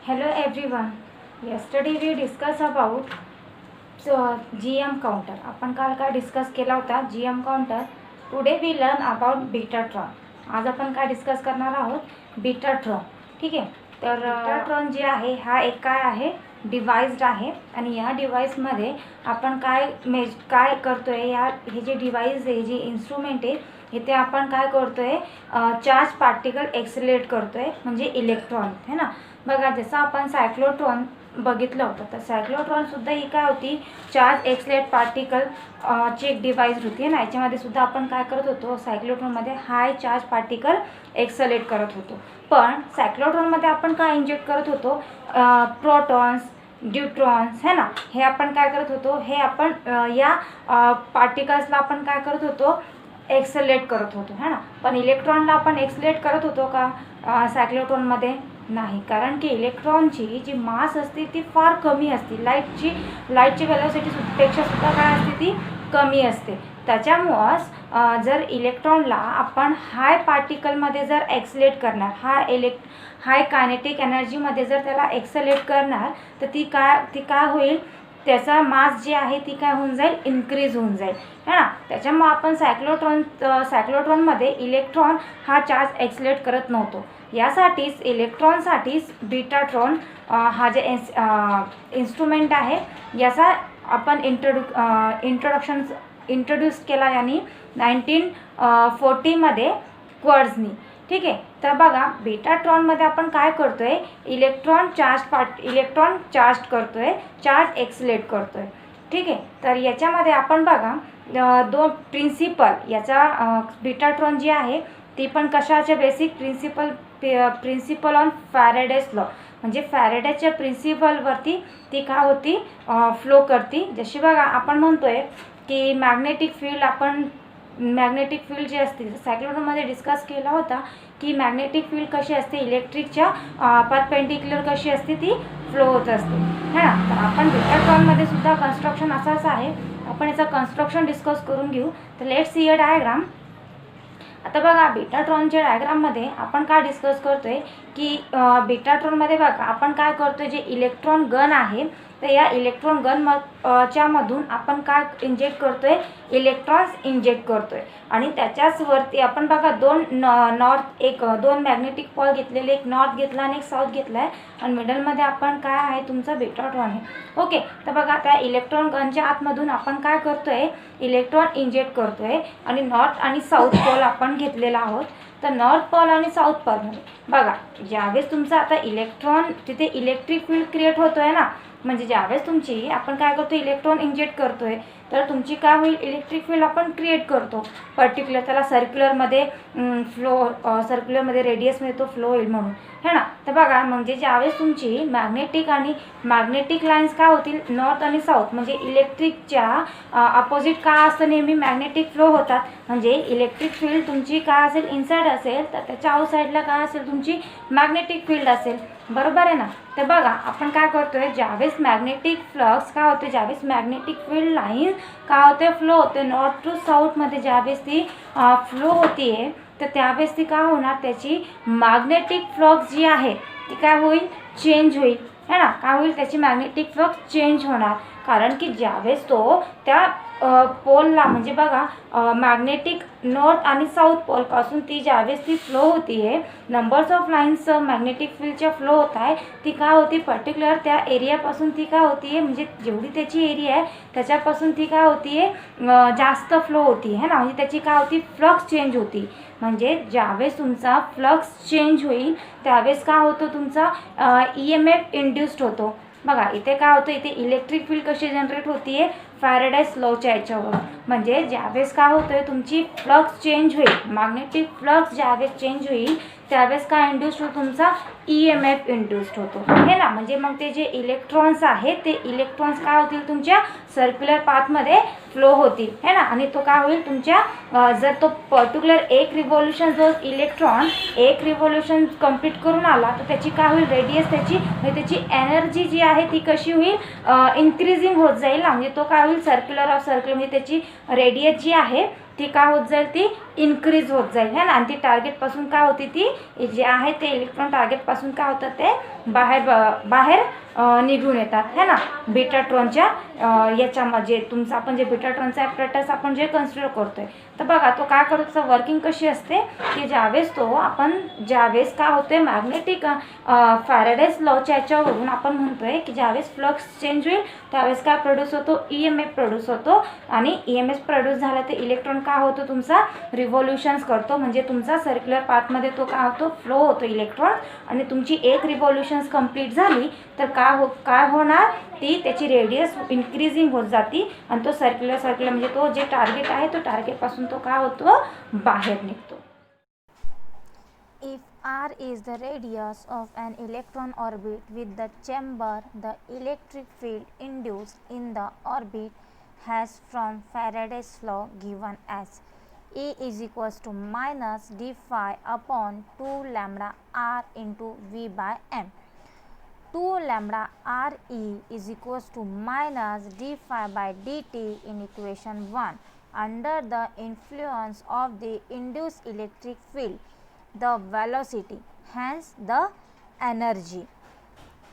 Hello everyone. Yesterday we discussed about GM counter. आपण काल काय डिस्कस केला होता GM counter. Today we learn about betatron. आज आपण काय डिस्कस करणार आहोत बीटाट्रॉन. ठीक आहे. तर बीटाट्रॉन जे आहे हा एक काय आहे डिवाइस आहे आणि या डिवाइसमध्ये आपण काय करतोय हे जे डिवाइस आहे जे इन्स्ट्रुमेंट आहे इथे आपण काय करतोय चार्ज पार्टिकल एक्सेलरेट करतोय म्हणजे इलेक्ट्रॉन है ना. बघा जसं आपण सायक्लोट्रॉन बघितलं होतं तर सायक्लोट्रॉन सुद्धा ही काय होती चार्ज एक्सेलरेट पार्टिकल ची एक डिवाइस होती ना. याच्यामध्ये सुद्धा आपण काय करत होतो सायक्लोट्रॉनमध्ये हाय चार्ज पार्टिकल एक्सेलरेट करत होतो. पण सायक्लोट्रॉनमध्ये आपण काय इंजेक्ट करत होतो प्रोटॉन्स न्यूट्रॉन्स है ना. हे आपण काय करत होतो हे आपण या पार्टिकल्सला आपण काय करत होतो एक्सेलरेट करत होतो है ना. पण इलेक्ट्रॉनला आपण एक्सेलरेट करत होतो का सायक्लोट्रॉनमध्ये नाही. कारण की इलेक्ट्रॉनची जी मास असते ती फार कमी असते. लाईटची वेलोसिटीपेक्षा सुद्धा काय असते ती कमी असते. त्याच्यामुळंच जर इलेक्ट्रॉनला आपण हाय पार्टिकलमध्ये जर एक्सेलरेट करणार हाय कायनेटिक एनर्जीमध्ये जर त्याला एक्सेलरेट करणार तर ती काय होईल त्याचा मास जी आहे ती काय होऊन जाईल इन्क्रीज होऊन जाईल है ना. त्याच्यामुळे आपण सायक्लोट्रॉनमध्ये इलेक्ट्रॉन हा चार्ज एक्सेलरेट करत नव्हतो. यासाठीच इलेक्ट्रॉनसाठीच बीटाट्रॉन हा जे इन्स्ट्रुमेंट आहे याचा आपण इंट्रोड्यूस केला यांनी 1940 क्वर्ट्झनी. ठीक आहे. तर बघा बीटाट्रॉनमध्ये आपण काय करतोय इलेक्ट्रॉन चार्ज करतोय चार्ज एक्सेलरेट करतोय. ठीक आहे. तर याच्यामध्ये आपण बघा दोन प्रिन्सिपल याचा बीटाट्रॉन जी आहे ती पण कशाचे basic principle on Faraday's law म्हणजे फॅरेडेच्या प्रिन्सिपलवरती ती काय होती फ्लो करती. जशी बघा आपण म्हणतोय की मॅग्नेटिक फील्ड जी असते सायक्लोट्रॉनमध्ये डिस्कस केला होता की मॅग्नेटिक फील्ड कशी असते इलेक्ट्रिकच्या परपेंडिक्युलर कशी असते ती फ्लो होत असते है ना. तर आपण बीटाट्रॉनमध्ये सुद्धा कन्स्ट्रक्शन असंच आहे. आपण याचं कन्स्ट्रक्शन डिस्कस करून घेऊ. तर लेट्स सी अ डायग्राम. आता बघा बीटाट्रॉनच्या डायग्राममध्ये आपण काय डिस्कस करतोय की बीटाट्रॉनमध्ये बघा आपण काय करतोय जे इलेक्ट्रॉन गन आहे तर या इलेक्ट्रॉन गन मधून आपण काय इंजेक्ट करतोय इलेक्ट्रॉन्स इंजेक्ट करतोय आणि त्याच्याच वरती आपण बघा दोन मॅग्नेटिक पॉल घेतलेले एक नॉर्थ घेतला आणि एक साऊथ घेतला आहे आणि मिडलमध्ये आपण काय आहे तुमचा बीटाट्रॉन आहे. ओके. तर बघा त्या इलेक्ट्रॉन गनच्या आतमधून आपण काय करतोय इलेक्ट्रॉन इंजेक्ट करतोय आणि नॉर्थ आणि साऊथ पॉल आपण घेतलेला आहोत. तर नॉर्थ पॉल आणि साऊथ पॉलमध्ये बघा ज्यावेळेस तुमचा आता इलेक्ट्रॉन तिथे इलेक्ट्रिक फील्ड क्रिएट होतोय ना म्हणजे ज्यावेळेस तुमची आपण काय करतो इलेक्ट्रॉन इंजेक्ट करतोय तर तुमची काय होईल इलेक्ट्रिक फील्ड आपण क्रिएट करतो पर्टिक्युलर त्याला सर्क्युलरमध्ये रेडियसमध्ये तो फ्लो होईल म्हणून है ना. तर बघा म्हणजे ज्यावेळेस तुमची मॅग्नेटिक लाईन्स काय होतील नॉर्थ आणि साऊथ म्हणजे इलेक्ट्रिकच्या अपोजिट काय असतं नेहमी मॅग्नेटिक फ्लो होतात म्हणजे इलेक्ट्रिक फील्ड तुमची काय असेल इनसाइड असेल तर त्याच्या आउटसाईडला काय असेल तुमची मॅग्नेटिक फील्ड असेल. बरोबर आहे ना. तर बघा आपण काय करतोय ज्यावेळेस मॅग्नेटिक फ्लक्स काय होते ज्यावेळेस मॅग्नेटिक फील्ड लाईन काय होते फ्लो होते नॉर्थ टू साऊथमध्ये ज्यावेळेस ती फ्लो होतीये तर त्यावेळेस ती काय होणार त्याची मॅग्नेटिक फ्लक्स जी आहे ती काय होईल चेंज होईल है ना. काय होईल त्याची मॅग्नेटिक फ्लक्स चेंज होणार कारण की ज्यावेळेस तो त्या पोलला म्हणजे बघा मॅग्नेटिक नॉर्थ आणि साऊथ पोलपासून ती ज्यावेळेस ती फ्लो होती आहे नंबर्स ऑफ लाईन्स मॅग्नेटिक फील्डच्या फ्लो होत आहे ती काय होती पर्टिक्युलर त्या एरियापासून ती काय होती आहे म्हणजे जेवढी त्याची एरिया आहे त्याच्यापासून ती काय होती आहे जास्त फ्लो होती है ना. म्हणजे त्याची काय होती फ्लक्स चेंज होती म्हणजे ज्यावेळेस तुमचा फ्लक्स चेंज होईल त्यावेळेस काय होतं तुमचा EMF इंड्यूस्ड होतो. बघा इथे काय होतं इथे इलेक्ट्रिक फील्ड कशी जनरेट होतीये फॅरेडेज लॉच्या याच्यावर म्हणजे ज्यावेळेस काय होतंय तुमची फ्लक्स चेंज होईल मॅग्नेटिक फ्लक्स ज्यावेळेस चेंज होईल त्यावेळेस काय इंड्यूस्ड होतो तुमचा EMF इंड्यूस्ड होतो हे ना. म्हणजे मग ते जे इलेक्ट्रॉन्स आहेत ते इलेक्ट्रॉन्स काय होतील तुमच्या सर्क्युलर पाथमध्ये फ्लो होतील है ना. आणि तो काय होईल तुमच्या जर तो पर्टिक्युलर एक रिव्होल्यूशन कंप्लीट करून आला तर त्याची काय होईल रेडियस त्याची एनर्जी जी आहे ती कशी होईल इन्क्रीजिंग होत जाईल म्हणजे तो काय होईल सर्क्युलर म्हणजे त्याची रेडियस जी आहे ती काय होत जाईल, ती इन्क्रीज होत जाईल है ना. आणि ती टार्गेटपासून काय होती, ती जे आहे ते इलेक्ट्रॉन टार्गेटपासून काय होतं, ते बाहेर निघून येतात है ना. बीटाट्रॉनच्या याच्यामध्ये तुमचा आपण जे बीटाट्रॉनचा ॲपरेटस आपण जे कन्सिडर करतोय, तर बघा तो काय करतो, वर्किंग कशी असते की ज्यावेळेस काय होतोय मॅग्नेटिक फॅरेडेज लॉच्या याच्यावरून आपण म्हणतोय की ज्यावेळेस फ्लक्स चेंज होईल त्यावेळेस काय प्रोड्यूस होतो, EMF प्रोड्यूस होतो. आणि EMF प्रोड्यूस झाला तर इलेक्ट्रॉन काय होतो, तुमचा रिव्हॉल्युशन्स करतो. म्हणजे तुमचा सर्क्युलर पाथमध्ये तो काय होतो, फ्लो होतो इलेक्ट्रॉन. आणि तुमची एक रिव्हॉल्युशन्स कंप्लीट झाली तर काय होणार, ती त्याची रेडियस इन्क्रीजिंग होत जाती आणि तो सर्क्युलर म्हणजे तो जे टार्गेट आहे तो टार्गेटपासून तो काय होतो, बाहेर निघतो. If r is the radius of an electron orbit with the chamber, the electric field induced in the orbit has from Faraday's law given as E is equals to minus d phi upon 2 lambda r into V by m. 2 lambda r E is equals to minus d phi by dt in equation 1. Under the influence of the induced electric field, the velocity, hence the energy,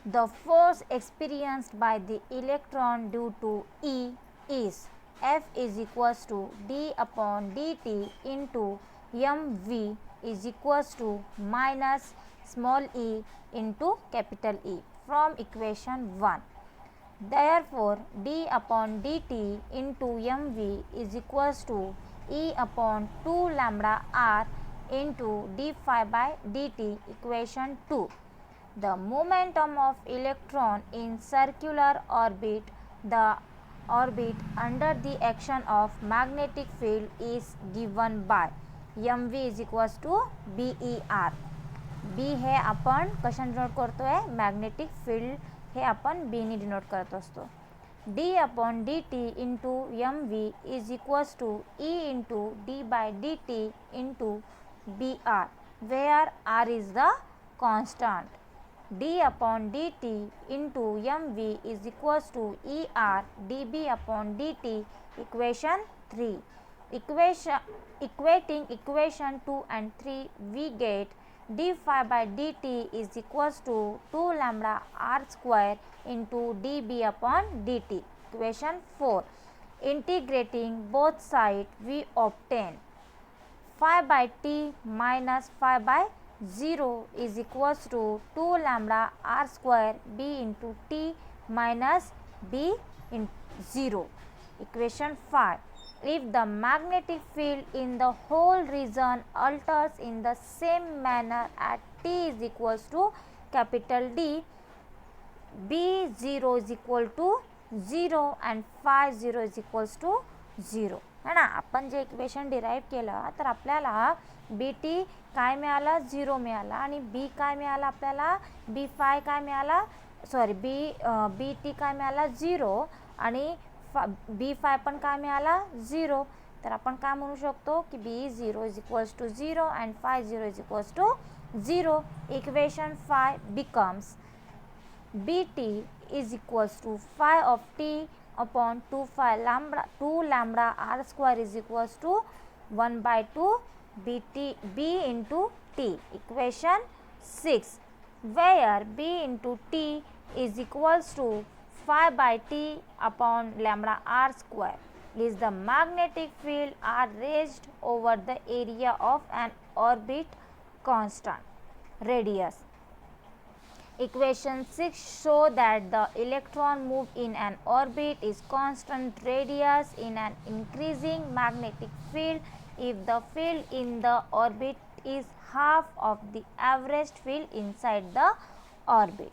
the force experienced by the electron due to E is F is equals to d upon dt into mv is equals to minus small e into capital E from equation 1. Therefore, d upon dt into mv is equals to E upon 2 lambda r into d phi by dt equation 2. The momentum of electron in circular orbit, the orbit under the action of magnetic field is given by mv is equals to BER. B हे आपण कशाने denote करतोय, magnetic field हे आपण B ने denote करत असतो. d upon dt into mv is equals to E into d by dt into BR, where R is the constant. d upon dt into mv is equals to ER dB upon dt equation 3. Equating equation 2 and 3, we get d phi by dt is equals to 2 lambda r square into dB upon dt equation 4. Integrating both sides, we obtain phi by t minus phi by 0 is equals to 2 lambda r square b into t minus b in 0 equation 5. If the magnetic field in the whole region alters in the same manner at t is equals to capital D, B0 is equal to 0 and phi 0 is equals to 0 है ना. आपण जे equation derive केलं तर आपल्याला BT काय मिळालं, 0 मिळाला. आणि B काय मिळाला आपल्याला, B phi काय मिळाला, सॉरी BT काय मिळाला 0 आणि B phi पण काय मिळाला 0. तर आपण काय म्हणू शकतो की B0 is equals to 0 and phi 0 is equals to 0. Equation 5 becomes BT is equals to phi of t upon 2 lambda r square is equals to 1 by 2 B into t equation 6, where B into t is equals to phi by t upon lambda r square is the magnetic field are raised over the area of an orbit constant radius. Equation 6 show that the electron move in an orbit is constant radius in an increasing magnetic field if the field in the orbit is half of the average field inside the orbit.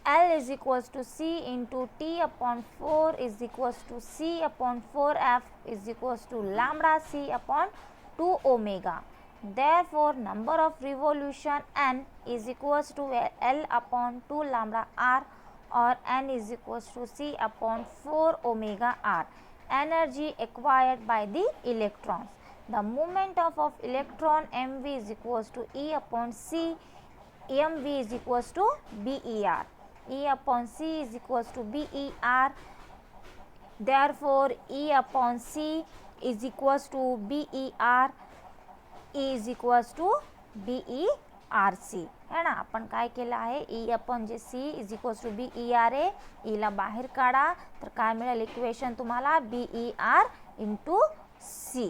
L is equals to C into T upon 4 is equals to C upon 4F is equals to lambda C upon 2 omega. Therefore, number of revolution N is equals to L upon 2 lambda R, or N is equals to C upon 4 omega R. Energy acquired by the electrons. The moment of electron mv is equals to E upon C, mv is equals to BER. E upon C is equals to BER. Therefore, E upon C is equals to BER, E is equals to BERC है ना. आपण काय केलं आहे, E/C is equals to BERA. ईला बाहेर काढा तर काय मिळेल इक्वेशन तुम्हाला, BER × C.